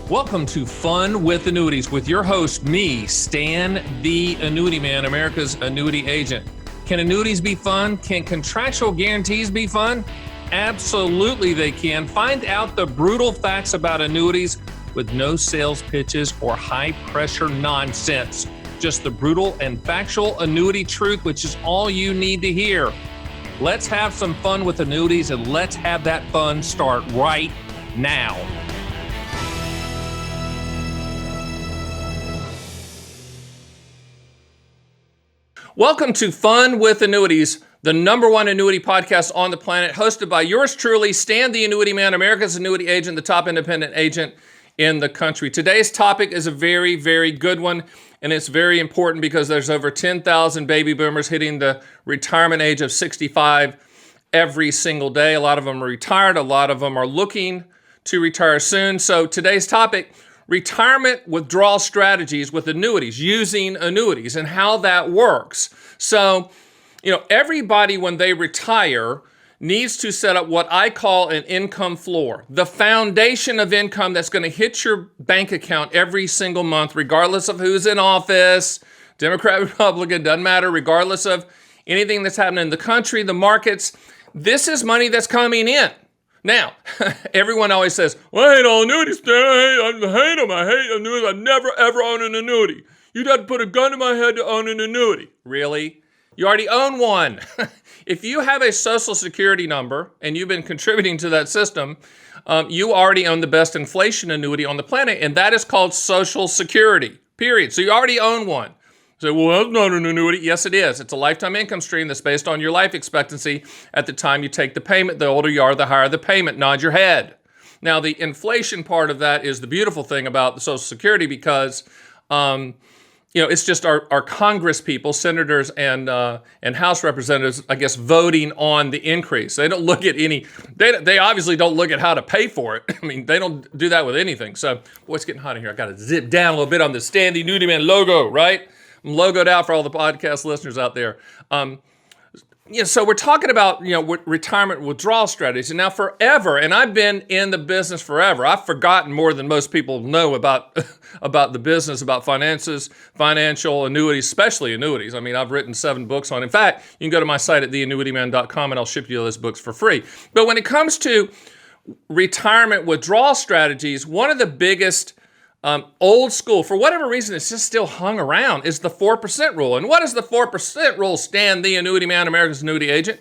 Welcome to Fun with Annuities with your host, me, Stan the Annuity Man, America's annuity agent. Can annuities be fun? Can contractual guarantees be fun? Absolutely they can. Find out the brutal facts about annuities with no sales pitches or high-pressure nonsense. Just the brutal and factual annuity truth, which is all you need to hear. Let's have some fun with annuities, and let's have that fun start right now. Welcome to Fun with Annuities, the number one annuity podcast on the planet, hosted by yours truly, Stan the Annuity Man, America's annuity agent, the top independent agent in the country. Today's topic is a very, very good one, and it's very important because there's over 10,000 baby boomers hitting the retirement age of 65 every single day. A lot of them are retired. A lot of them are looking to retire soon. So today's topic, retirement withdrawal strategies with annuities, using annuities and how that works. So, everybody when they retire needs to set up what I call an income floor, the foundation of income that's going to hit your bank account every single month, regardless of who's in office, Democrat, Republican, doesn't matter, regardless of anything that's happening in the country, the markets. This is money that's coming in. Now, everyone always says, well, I hate all annuities. I hate them. I hate annuities. I'd never, ever own an annuity. You'd have to put a gun to my head to own an annuity. Really? You already own one. If you have a Social Security number and you've been contributing to that system, you already own the best inflation annuity on the planet, and that is called Social Security, period. So you already own one. So, well, that's not an annuity. Yes, it is. It's a lifetime income stream that's based on your life expectancy at the time you take the payment. The older you are, the higher the payment. Nod your head. Now, the inflation part of that is the beautiful thing about the Social Security because, it's just our Congress people, senators and House representatives, I guess, voting on the increase. They don't look at they obviously don't look at how to pay for it. I mean, they don't do that with anything. So, boy, it's getting hot in here. I got to zip down a little bit on the Stan the Annuity Man logo, right? I'm logoed out for all the podcast listeners out there. So we're talking about, retirement withdrawal strategies. And now forever, and I've been in the business forever. I've forgotten more than most people know about the business, about finances, financial annuities, especially annuities. I mean, I've written 7 books on it. In fact, you can go to my site at theannuityman.com and I'll ship you those books for free. But when it comes to retirement withdrawal strategies, one of the biggest old school, for whatever reason, it's just still hung around, is the 4% rule. And what is the 4% rule, Stan the Annuity Man, America's annuity agent?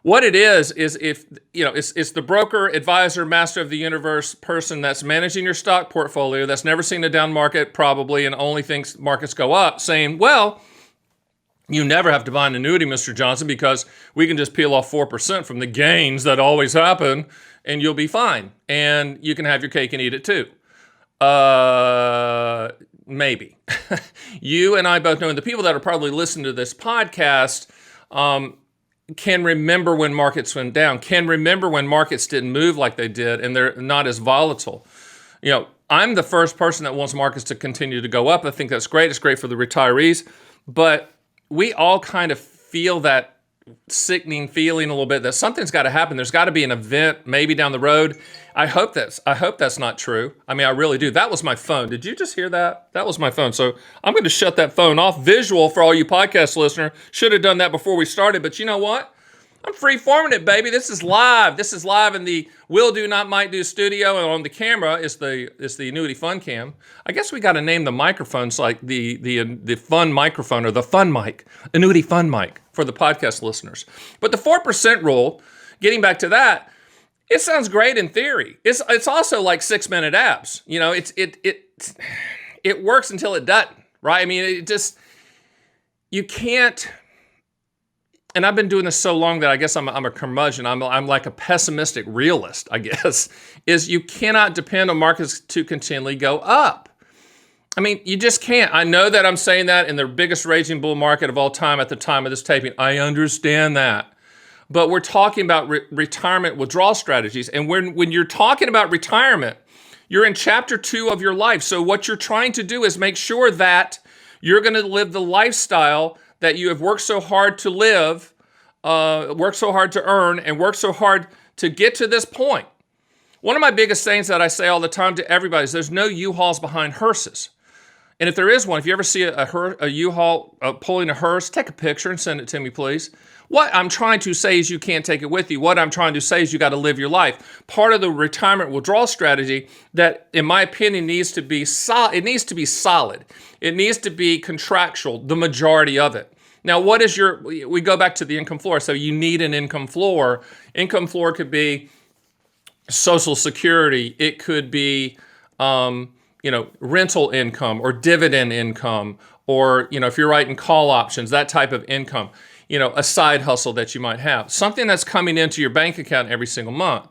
What it is if, it's the broker, advisor, master of the universe person that's managing your stock portfolio, that's never seen a down market probably and only thinks markets go up, saying, well, you never have to buy an annuity, Mr. Johnson, because we can just peel off 4% from the gains that always happen and you'll be fine. And you can have your cake and eat it too. Maybe. You and I both know, and the people that are probably listening to this podcast can remember when markets went down, can remember when markets didn't move like they did, and they're not as volatile. I'm the first person that wants markets to continue to go up. I think that's great. It's great for the retirees. But we all kind of feel that sickening feeling a little bit that something's got to happen. There's got to be an event maybe down the road. I hope that's not true. I mean, I really do. That was my phone. Did you just hear that? That was my phone. So I'm going to shut that phone off. Visual for all you podcast listeners. Should have done that before we started, but you know what? I'm free-forming it, baby. This is live. This is live in the Will Do Not Might Do studio, and on the camera is the Annuity Fun Cam. I guess we got to name the microphones like the fun microphone or the fun mic, Annuity Fun Mic for the podcast listeners. But the 4% rule, getting back to that, it sounds great in theory. It's also like 6-minute abs. It works until it doesn't, right? I mean, you can't. And I've been doing this so long that I guess I'm a curmudgeon. I'm like a pessimistic realist, I guess, is you cannot depend on markets to continually go up. I mean, you just can't. I know that I'm saying that in the biggest raging bull market of all time at the time of this taping. I understand that. But we're talking about retirement withdrawal strategies. And when you're talking about retirement, you're in chapter 2 of your life. So what you're trying to do is make sure that you're going to live the lifestyle that you have worked so hard to live, worked so hard to earn, and worked so hard to get to this point One of my biggest things that I say all the time to everybody is there's no U-Hauls behind hearses. And if there is one, if you ever see a U-Haul pulling a hearse, take a picture and send it to me, please. What I'm trying to say is you can't take it with you. What I'm trying to say is you got to live your life. Part of the retirement withdrawal strategy that, in my opinion, needs to be solid. It needs to be solid. It needs to be contractual, the majority of it. Now, we go back to the income floor. So you need an income floor. Income floor could be Social Security. It could be, rental income or dividend income, or, if you're writing call options, that type of income, a side hustle that you might have, something that's coming into your bank account every single month.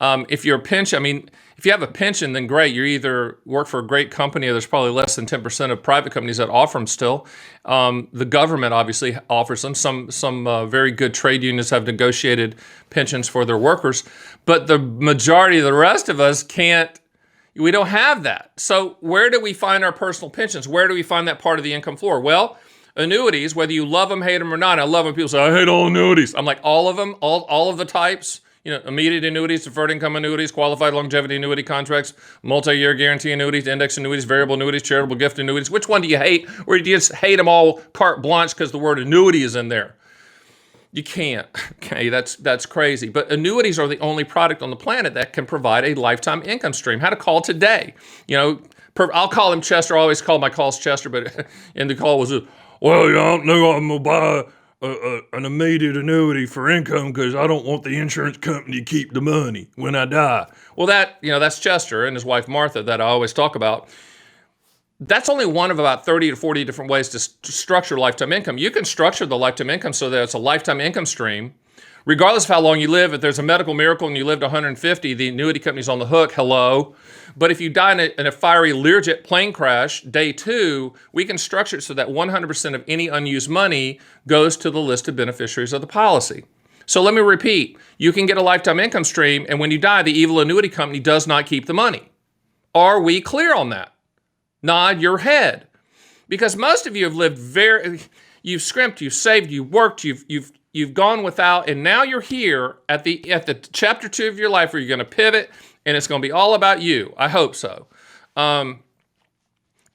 If you're a pension, if you have a pension, then great. You either work for a great company, or there's probably less than 10% of private companies that offer them still. The government obviously offers them. Some very good trade unions have negotiated pensions for their workers, but the majority of the rest of us can't. We don't have that. So where do we find our personal pensions? Where do we find that part of the income floor? Well, annuities, whether you love them, hate them, or not. I love when people say, I hate all annuities. I'm like, all of them, all of the types, immediate annuities, deferred income annuities, qualified longevity annuity contracts, multi-year guarantee annuities, index annuities, variable annuities, charitable gift annuities. Which one do you hate? Or do you just hate them all carte blanche because the word annuity is in there? You can't. Okay, that's crazy. But annuities are the only product on the planet that can provide a lifetime income stream. How to call today? I'll call him Chester. I always call my calls Chester, but and the call was, well, I don't know, I'm going to buy an immediate annuity for income because I don't want the insurance company to keep the money when I die. Well, that's Chester and his wife Martha that I always talk about. That's only one of about 30 to 40 different ways to structure lifetime income. You can structure the lifetime income so that it's a lifetime income stream, regardless of how long you live. If there's a medical miracle and you lived 150, the annuity company's on the hook, hello. But if you die in a fiery Learjet plane crash, day 2, we can structure it so that 100% of any unused money goes to the listed beneficiaries of the policy. So let me repeat, you can get a lifetime income stream, and when you die, the evil annuity company does not keep the money. Are we clear on that? Nod your head. Because most of you have lived you've scrimped, you've saved, you've worked, you've gone without, and now you're here at the chapter 2 of your life where you're going to pivot, and it's going to be all about you. I hope so.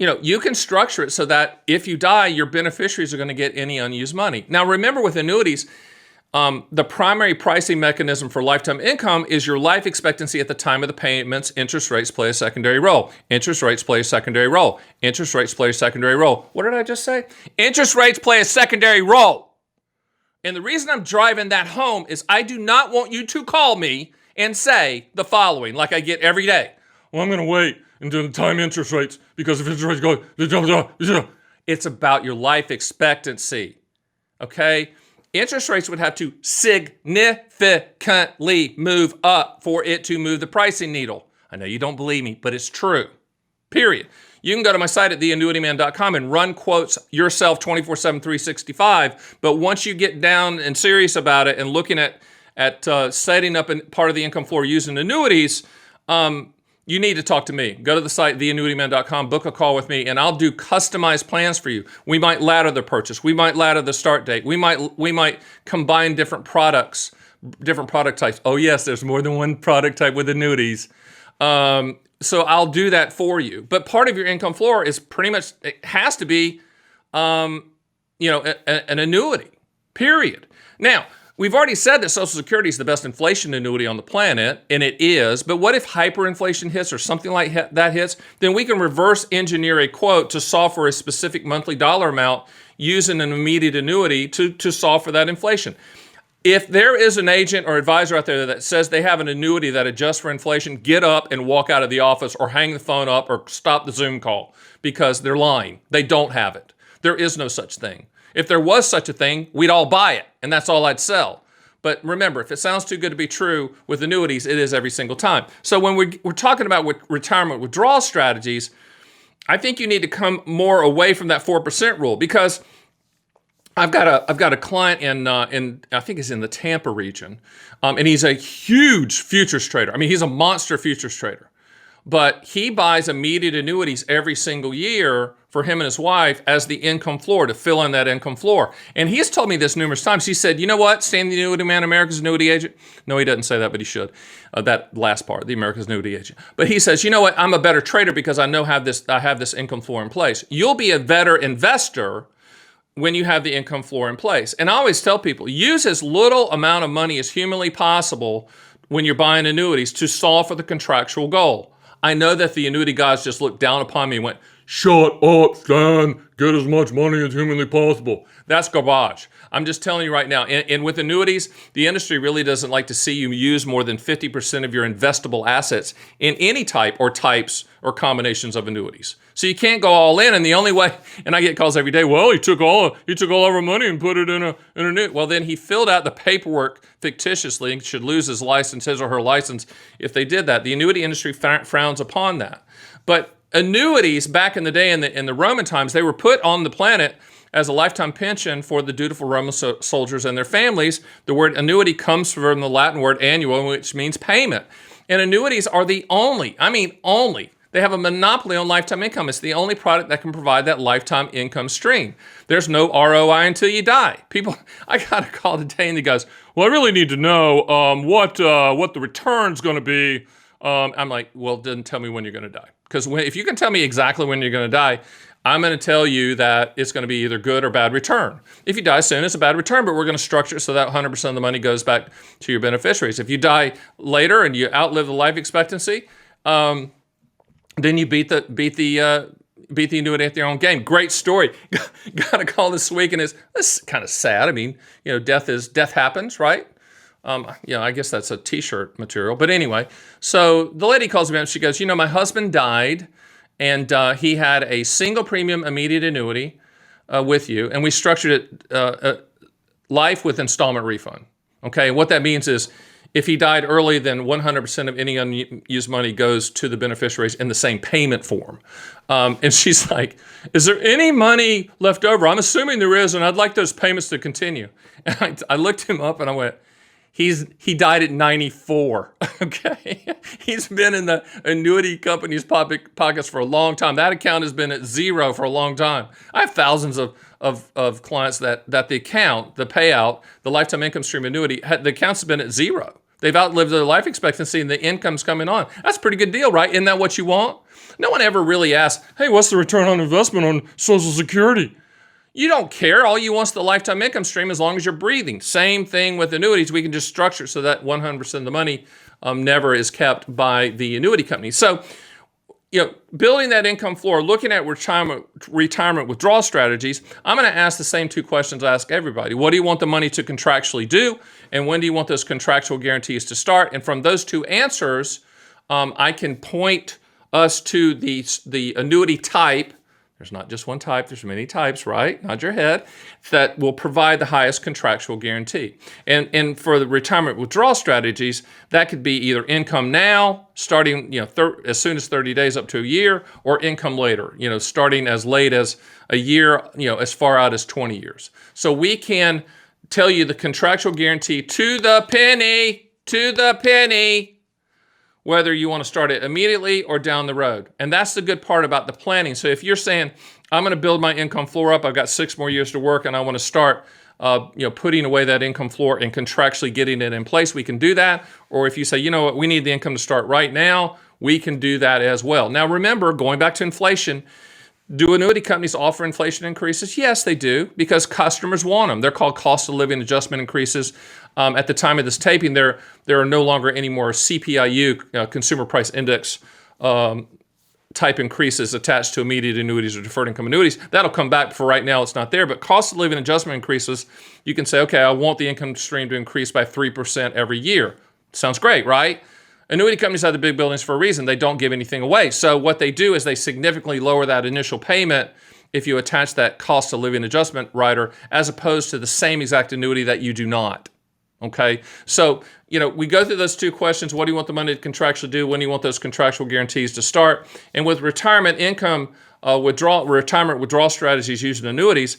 You can structure it so that if you die, your beneficiaries are going to get any unused money. Now, remember with annuities, the primary pricing mechanism for lifetime income is your life expectancy at the time of the payments. Interest rates play a secondary role. Interest rates play a secondary role. Interest rates play a secondary role. What did I just say? Interest rates play a secondary role. And the reason I'm driving that home is I do not want you to call me and say the following, like I get every day. Well, I'm going to wait until the time interest rates, because if interest rates go, it's about your life expectancy. Okay? Interest rates would have to significantly move up for it to move the pricing needle. I know you don't believe me, but it's true. Period. You can go to my site at theannuityman.com and run quotes yourself 24/7, 365. But once you get down and serious about it and looking at setting up part of the income floor using annuities, you need to talk to me. Go to the site, theannuityman.com, book a call with me, and I'll do customized plans for you. We might ladder the purchase. We might ladder the start date. We might combine different products, different product types. Oh, yes, there's more than one product type with annuities. So I'll do that for you. But part of your income floor is pretty much, it has to be, an annuity, period. Now, we've already said that Social Security is the best inflation annuity on the planet, and it is. But what if hyperinflation hits or something like that hits? Then we can reverse engineer a quote to solve for a specific monthly dollar amount using an immediate annuity to solve for that inflation. If there is an agent or advisor out there that says they have an annuity that adjusts for inflation, get up and walk out of the office or hang the phone up or stop the Zoom call, because they're lying. They don't have it. There is no such thing. If there was such a thing, we'd all buy it, and that's all I'd sell. But remember, if it sounds too good to be true with annuities, it is every single time. So when we're talking about retirement withdrawal strategies, I think you need to come more away from that 4% rule, because I've got a client in I think he's in the Tampa region, and he's a huge futures trader. I mean, he's a monster futures trader, but he buys immediate annuities every single year for him and his wife as the income floor, to fill in that income floor. And he's told me this numerous times. He said, you know what, Stan the Annuity Man, America's Annuity Agent. No, he doesn't say that, but he should. That last part, the America's Annuity Agent. But he says, you know what, I'm a better trader because I have this income floor in place. You'll be a better investor when you have the income floor in place. And I always tell people, use as little amount of money as humanly possible when you're buying annuities to solve for the contractual goal. I know that the annuity guys just looked down upon me and went, shut up, Stan, get as much money as humanly possible. That's garbage. I'm just telling you right now. And with annuities, the industry really doesn't like to see you use more than 50% of your investable assets in any type or types or combinations of annuities. So you can't go all in. And the only way, and I get calls every day, well, he took all of our money and put it in an annuity. Well, then he filled out the paperwork fictitiously and should lose his license, his or her license, if they did that. The annuity industry frowns upon that. But annuities back in the day in the Roman times, they were put on the planet as a lifetime pension for the dutiful Roman soldiers and their families. The word annuity comes from the Latin word annual, which means payment. And annuities are the only, they have a monopoly on lifetime income. It's the only product that can provide that lifetime income stream. There's no ROI until you die. I got a call today and the guys, well, I really need to know what the return's going to be. I'm like, well, then tell me when you're going to die. Because if you can tell me exactly when you're going to die, I'm going to tell you that it's going to be either good or bad return. If you die soon, it's a bad return, but we're going to structure it so that 100% of the money goes back to your beneficiaries. If you die later and you outlive the life expectancy, then you beat the annuity at their own game. Great story. Got a call this week, and it's kind of sad. I mean, death happens, right? I guess that's a T-shirt material. But anyway, so the lady calls me up. She goes, my husband died, and he had a single premium immediate annuity with you, and we structured it life with installment refund. Okay, what that means is if he died early, then 100% of any unused money goes to the beneficiaries in the same payment form. And she's like, is there any money left over? I'm assuming there is, and I'd like those payments to continue. And I looked him up, and I went, he died at 94, okay? He's been in the annuity company's pockets for a long time. That account has been at zero for a long time. I have thousands of clients that the account, the payout, the lifetime income stream annuity, the account's been at zero. They've outlived their life expectancy and the income's coming on. That's a pretty good deal, right? Isn't that what you want? No one ever really asks, hey, what's the return on investment on Social Security? You don't care. All you want is the lifetime income stream as long as you're breathing. Same thing with annuities. We can just structure so that 100% of the money never is kept by the annuity company. So, building that income floor, looking at retirement withdrawal strategies, I'm going to ask the same two questions I ask everybody. What do you want the money to contractually do? And when do you want those contractual guarantees to start? And from those two answers, I can point us to the annuity type. There's not just one type, there's many types, right? Nod your head. That will provide the highest contractual guarantee. And for the retirement withdrawal strategies, that could be either income now, starting as soon as 30 days up to a year, or income later, starting as late as a year, as far out as 20 years. So we can tell you the contractual guarantee to the penny, whether you want to start it immediately or down the road. And that's the good part about the planning. So if you're saying, I'm going to build my income floor up, I've got 6 more years to work, and I want to start putting away that income floor and contractually getting it in place, we can do that. Or if you say, we need the income to start right now, we can do that as well. Now remember, going back to inflation, do annuity companies offer inflation increases? Yes, they do, because customers want them. They're called cost of living adjustment increases. At the time of this taping, there are no longer any more CPIU, Consumer Price Index type increases attached to immediate annuities or deferred income annuities. That'll come back. For right now, it's not there. But cost of living adjustment increases, you can say, okay, I want the income stream to increase by 3% every year. Sounds great, right? Annuity companies have the big buildings for a reason. They don't give anything away. So what they do is they significantly lower that initial payment if you attach that cost of living adjustment rider, as opposed to the same exact annuity that you do not. Okay, so we go through those two questions. What do you want the money to contractually do? When do you want those contractual guarantees to start? And with retirement income retirement withdrawal strategies using annuities,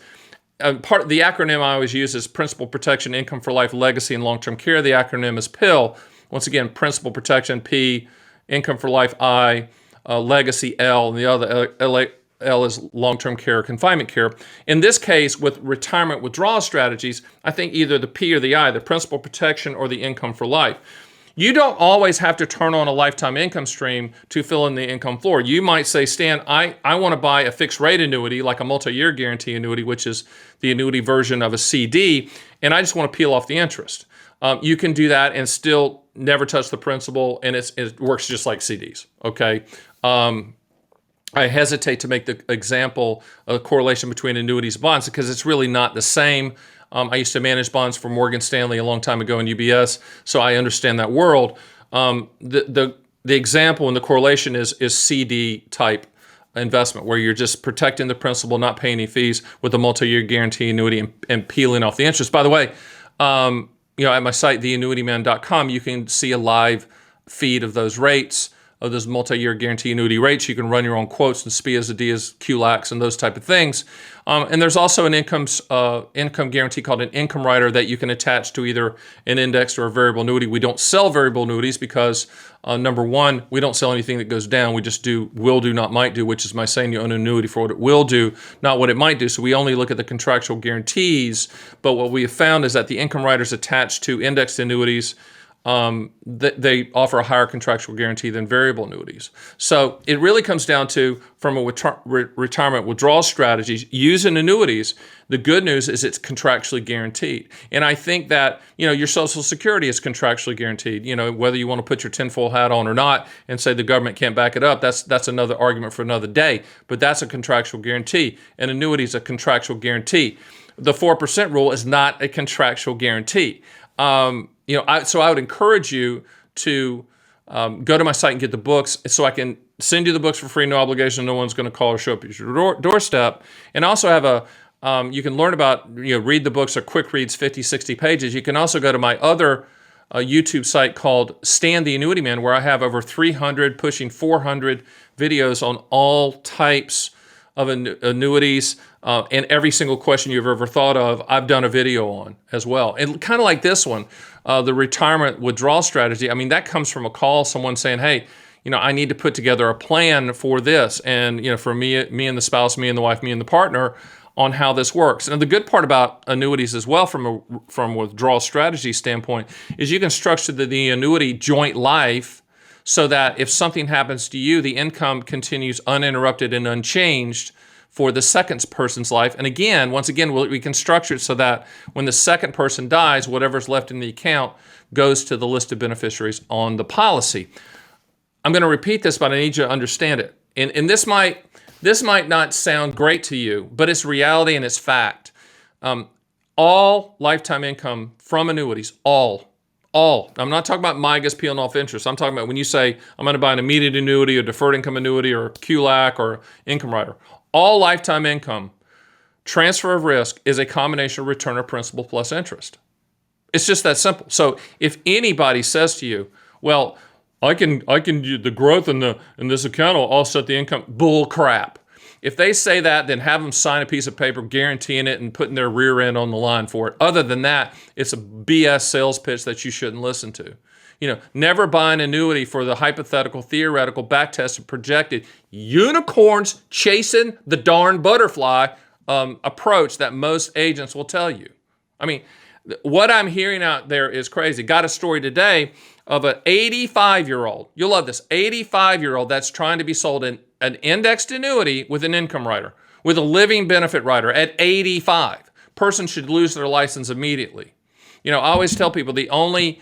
part of the acronym I always use is Principal Protection, Income for Life, Legacy, and Long-Term Care. The acronym is PIL. Once again, Principal Protection, P, Income for Life, I, Legacy, L, and the other L is long-term care or confinement care. In this case, with retirement withdrawal strategies, I think either the P or the I, the principal protection or the income for life. You don't always have to turn on a lifetime income stream to fill in the income floor. You might say, Stan, I want to buy a fixed rate annuity, like a multi-year guarantee annuity, which is the annuity version of a CD, and I just want to peel off the interest. You can do that and still never touch the principal, and it works just like CDs, okay? I hesitate to make the example of the correlation between annuities and bonds because it's really not the same. I used to manage bonds for Morgan Stanley a long time ago in UBS, so I understand that world. The example and the correlation is CD type investment where you're just protecting the principal, not paying any fees with a multi-year guarantee annuity and peeling off the interest. By the way, at my site, theannuityman.com, you can see a live feed of those rates, of those multi-year guarantee annuity rates. You can run your own quotes and SPIAs, ADIAs, QLACs, and those type of things. And there's also an income guarantee called an income rider that you can attach to either an indexed or a variable annuity. We don't sell variable annuities because, number one, we don't sell anything that goes down. We just do will do, not might do, which is my saying you own an annuity for what it will do, not what it might do. So we only look at the contractual guarantees. But what we have found is that the income riders attached to indexed annuities, they offer a higher contractual guarantee than variable annuities. So it really comes down to, from a retirement withdrawal strategies, using annuities, the good news is it's contractually guaranteed. And I think that, your Social Security is contractually guaranteed. Whether you want to put your tinfoil hat on or not and say the government can't back it up, that's another argument for another day. But that's a contractual guarantee. And annuity is a contractual guarantee. The 4% rule is not a contractual guarantee. So I would encourage you to go to my site and get the books so I can send you the books for free, no obligation. No one's going to call or show up at your doorstep. And also have you can learn about, read the books, are quick reads, 50, 60 pages. You can also go to my other YouTube site called Stan the Annuity Man, where I have over 300, pushing 400 videos on all types of annuities, and every single question you've ever thought of, I've done a video on as well. And kind of like this one, the retirement withdrawal strategy, that comes from a call, someone saying, hey, I need to put together a plan for this. And, for me and the spouse, me and the wife, me and the partner, on how this works. And the good part about annuities as well from a withdrawal strategy standpoint is you can structure the annuity joint life so that if something happens to you, the income continues uninterrupted and unchanged for the second person's life. And again, once again, we can structure it so that when the second person dies, whatever's left in the account goes to the list of beneficiaries on the policy. I'm going to repeat this, but I need you to understand it. And this might not sound great to you, but it's reality and it's fact. All lifetime income from annuities, all. I'm not talking about MIGAs peeling off interest. I'm talking about when you say, I'm going to buy an immediate annuity or deferred income annuity or QLAC or income rider. All lifetime income, transfer of risk is a combination of return of principal plus interest. It's just that simple. So if anybody says to you, well, I can do the growth in this account will offset the income, bull crap. If they say that, then have them sign a piece of paper guaranteeing it and putting their rear end on the line for it. Other than that, it's a BS sales pitch that you shouldn't listen to. Never buy an annuity for the hypothetical, theoretical, back-tested, projected, unicorns chasing the darn butterfly approach that most agents will tell you. What I'm hearing out there is crazy. Got a story today of an 85-year-old, you'll love this, 85-year-old that's trying to be sold an indexed annuity with an income rider, with a living benefit rider at 85. Person should lose their license immediately. I always tell people the only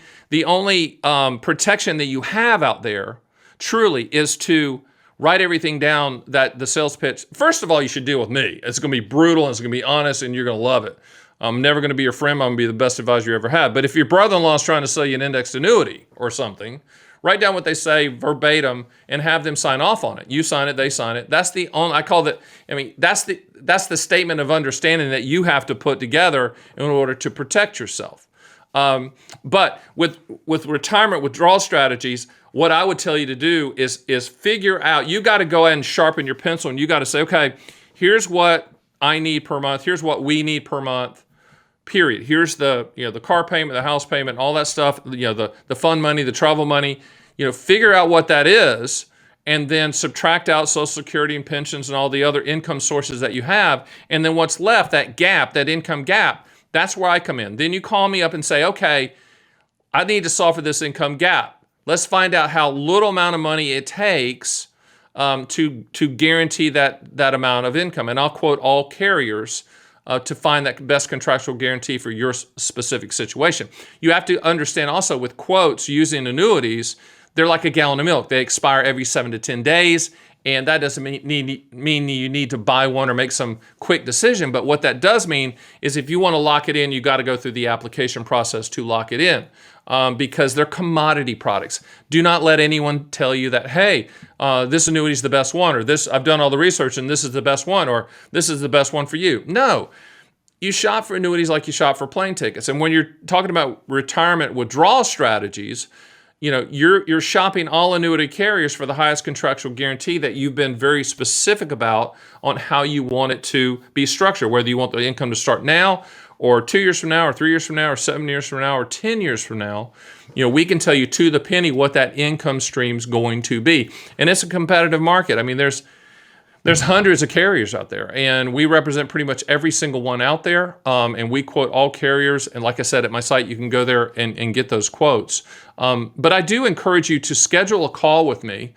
protection that you have out there truly is to write everything down that the sales pitch. First of all, you should deal with me. It's going to be brutal, and it's going to be honest, and you're going to love it. I'm never going to be your friend. I'm going to be the best advisor you ever had. But if your brother-in-law is trying to sell you an indexed annuity or something, write down what they say verbatim and have them sign off on it. You sign it, they sign it. That's the only, that's the statement of understanding that you have to put together in order to protect yourself. But with retirement withdrawal strategies, what I would tell you to do is figure out, you got to go ahead and sharpen your pencil, and you got to say, okay, here's what I need per month. Here's what we need per month. Period. Here's the car payment, the house payment, all that stuff, the fund money, the travel money, figure out what that is and then subtract out Social Security and pensions and all the other income sources that you have. And then what's left, that gap, that income gap, that's where I come in. Then you call me up and say, okay, I need to solve for this income gap. Let's find out how little amount of money it takes to guarantee that amount of income. And I'll quote all carriers to find that best contractual guarantee for your specific situation. You have to understand also with quotes using annuities, they're like a gallon of milk. They expire every 7 to 10 days, and that doesn't mean you need to buy one or make some quick decision. But what that does mean is if you want to lock it in, you got to go through the application process to lock it in because they're commodity products. Do not let anyone tell you that, hey, this annuity is the best one, or this I've done all the research and this is the best one, or this is the best one for you. No. You shop for annuities like you shop for plane tickets. And when you're talking about retirement withdrawal strategies, you're shopping all annuity carriers for the highest contractual guarantee that you've been very specific about on how you want it to be structured, whether you want the income to start now or 2 years from now or 3 years from now or 7 years from now or 10 years from now. We can tell you to the penny what that income stream's going to be. And it's a competitive market. I mean, there's hundreds of carriers out there, and we represent pretty much every single one out there, and we quote all carriers. And like I said, at my site, you can go there and get those quotes. But I do encourage you to schedule a call with me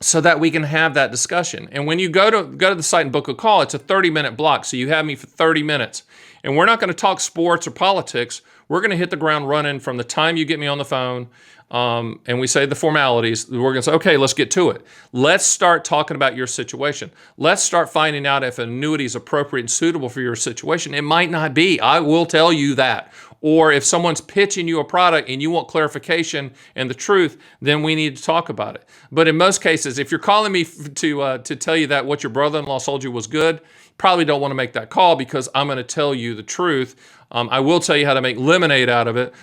so that we can have that discussion. And when you go to the site and book a call, it's a 30-minute block, so you have me for 30 minutes. And we're not going to talk sports or politics. We're going to hit the ground running from the time you get me on the phone. And we say the formalities. We're going to say, okay, let's get to it. Let's start talking about your situation. Let's start finding out if an annuity is appropriate and suitable for your situation. It might not be. I will tell you that. Or if someone's pitching you a product and you want clarification and the truth, then we need to talk about it. But in most cases, if you're calling me to tell you that what your brother-in-law sold you was good, you probably don't want to make that call because I'm going to tell you the truth. I will tell you how to make lemonade out of it,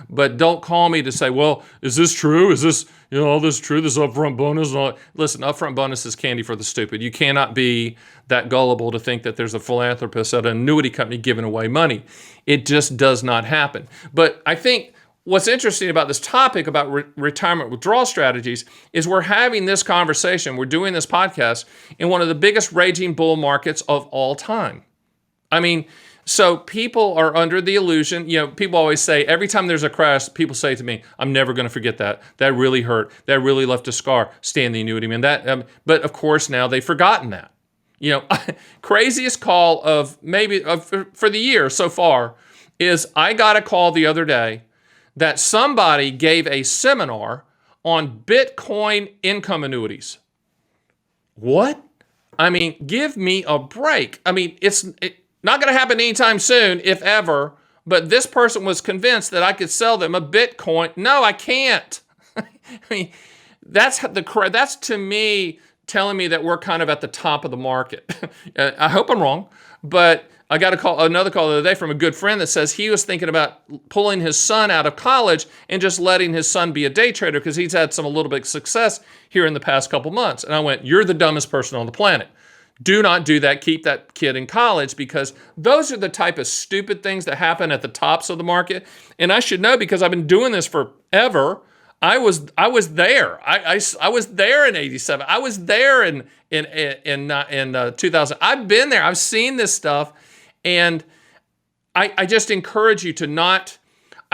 but don't call me to say, well, is this true? Is this, all this true? This upfront bonus? Listen, upfront bonus is candy for the stupid. You cannot be that gullible to think that there's a philanthropist at an annuity company giving away money. It just does not happen. But I think what's interesting about this topic about retirement withdrawal strategies is we're having this conversation. We're doing this podcast in one of the biggest raging bull markets of all time. I mean, so people are under the illusion, people always say, every time there's a crash, people say to me, I'm never going to forget that. That really hurt. That really left a scar. Stan the Annuity Man. But of course, now they've forgotten that. Craziest call of maybe for the year so far is I got a call the other day that somebody gave a seminar on Bitcoin income annuities. What? I mean, give me a break. I mean, it's not going to happen anytime soon, if ever, but this person was convinced that I could sell them a Bitcoin. No, I can't. I mean, that's to me telling me that we're kind of at the top of the market. I hope I'm wrong, but I got another call the other day from a good friend that says he was thinking about pulling his son out of college and just letting his son be a day trader because he's had a little bit of success here in the past couple months. And I went, you're the dumbest person on the planet. Do not do that. Keep that kid in college because those are the type of stupid things that happen at the tops of the market. And I should know because I've been doing this forever. I was there. I was there in '87. I was there in 2000. I've been there. I've seen this stuff, and I just encourage you to not.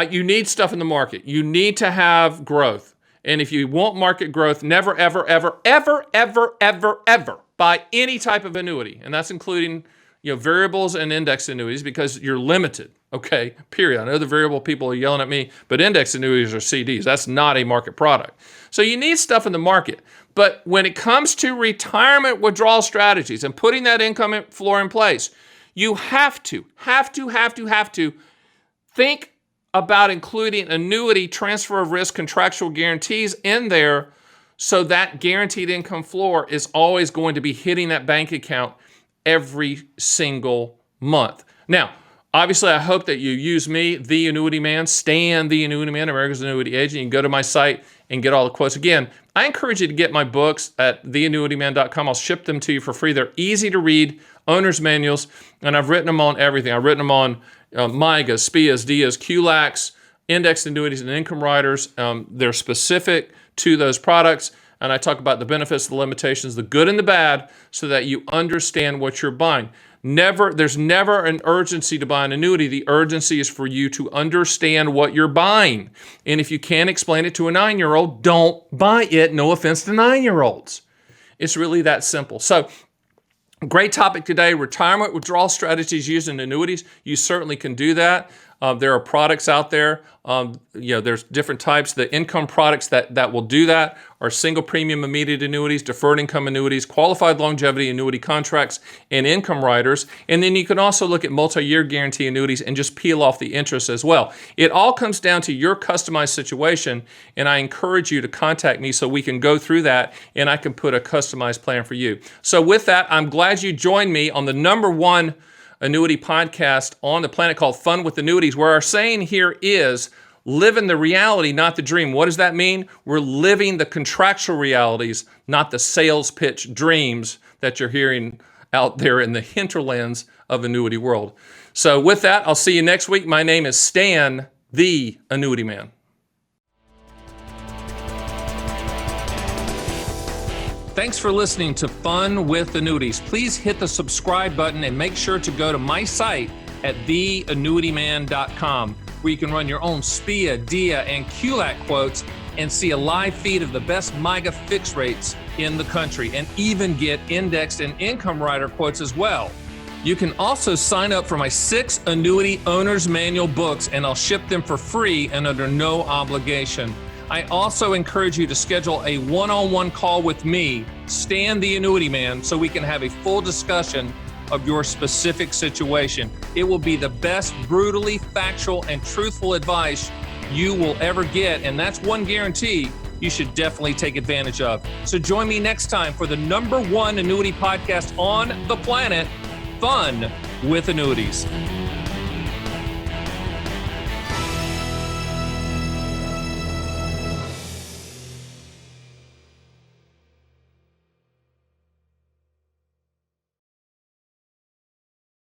You need stuff in the market. You need to have growth. And if you want market growth, never, ever, ever, ever, ever, ever, ever buy any type of annuity. And that's including, variables and index annuities because you're limited. Okay, period. I know the variable people are yelling at me, but index annuities are CDs. That's not a market product. So you need stuff in the market. But when it comes to retirement withdrawal strategies and putting that income floor in place, you have to think about including annuity transfer of risk contractual guarantees in there so that guaranteed income floor is always going to be hitting that bank account every single month. Now, obviously, I hope that you use me, the Annuity Man, Stan the Annuity Man, America's Annuity Agent. You can go to my site and get all the quotes. Again, I encourage you to get my books at theannuityman.com. I'll ship them to you for free. They're easy to read, owner's manuals, and I've written them on everything. I've written them on MIGAs, SPIAs, DIAs, QLACs, indexed annuities and income riders. They're specific to those products. And I talk about the benefits, the limitations, the good and the bad, so that you understand what you're buying. There's never an urgency to buy an annuity. The urgency is for you to understand what you're buying. And if you can't explain it to a 9-year-old, don't buy it. No offense to 9-year-olds. It's really that simple. So, great topic today, retirement withdrawal strategies used in annuities. You certainly can do that. There are products out there. There's different types. The income products that will do that are single premium immediate annuities, deferred income annuities, qualified longevity annuity contracts, and income riders. And then you can also look at multi-year guarantee annuities and just peel off the interest as well. It all comes down to your customized situation, and I encourage you to contact me so we can go through that and I can put a customized plan for you. So with that, I'm glad you joined me on the #1 annuity podcast on the planet called Fun with Annuities, where our saying here is living the reality, not the dream. What does that mean? We're living the contractual realities, not the sales pitch dreams that you're hearing out there in the hinterlands of annuity world. So with that, I'll see you next week. My name is Stan, the Annuity Man. Thanks for listening to Fun with Annuities. Please hit the subscribe button and make sure to go to my site at theannuityman.com, where you can run your own SPIA, DIA, and QLAC quotes and see a live feed of the best MIGA fixed rates in the country, and even get indexed and income rider quotes as well. You can also sign up for my 6 annuity owner's manual books, and I'll ship them for free and under no obligation. I also encourage you to schedule a one-on-one call with me, Stan the Annuity Man, so we can have a full discussion of your specific situation. It will be the best brutally factual and truthful advice you will ever get, and that's one guarantee you should definitely take advantage of. So join me next time for the #1 annuity podcast on the planet, Fun with Annuities.